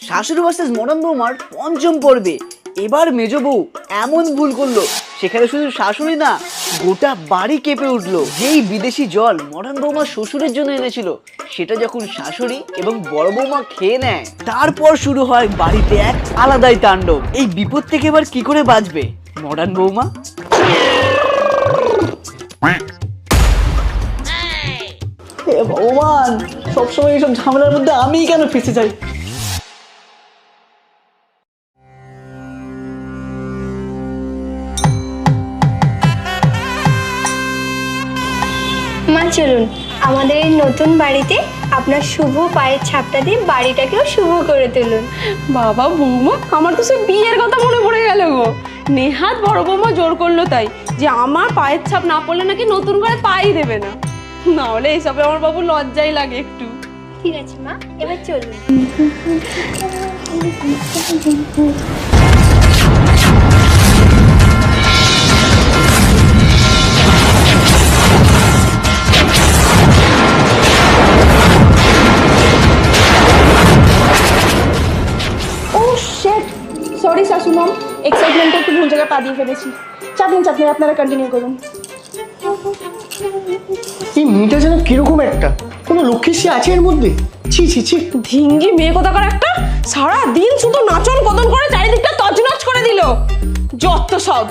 শাশুড়ি versus modern বৌমার পঞ্চম পর্বে এবার মেজো বউ এমন ভুল করলো, সেখানে শুধু শাশুড়ি না, গোটা বাড়ি কেঁপে উঠলো। যেই বিদেশি জল মডার্ন বৌমা শ্বশুরের জন্য এনেছিল, সেটা যখন শাশুড়ি এবং বড় বৌমা খেয়ে নেয়, তারপর শুরু হয় বাড়িতে এক আলাদাই তাণ্ডব। এই বিপদ থেকে এবার কি করে বাঁচবে মডার্ন বৌমা? হে ভগবান, সবসময় এইসব ঝামেলার মধ্যে আমিই কেন ফেঁসে যাই? মা চলুন আমাদের এই নতুন বাড়িতে আপনার শুভ পায়ের ছাপটা দিয়ে বাড়িটাকেও শুভ করে তুলুন। বাবা বৌমা, আমার তো সে বিয়ের কথা মনে পড়ে গেল গো। নেহাত বড় বৌমা জোর করলো তাই, যে আমার পায়ের ছাপ না পড়লে নাকি নতুন করে পাই দেবে না। না হলে এসবে আমার বাবু লজ্জাই লাগে একটু। ঠিক আছে মা, এবার চলুন। ও শেট, সরি শাশু মম, এক্সাইটমেন্টে একটু ভুল জায়গায় পা দিয়ে ফেলেছি। চাপলেন আপনারা কন্টিনিউ করুন। এই মেয়েটা যেন কিরকম একটা, কোনো লক্ষ্মীশ্রী আছে এর মধ্যে? ছি ছি ছি, ধিঙ্গি মেয়ে কোথাকার একটা, সারা দিন শুধু নাচন কদন করে চারিদিকটা তছনছ করে দিল। যত সব।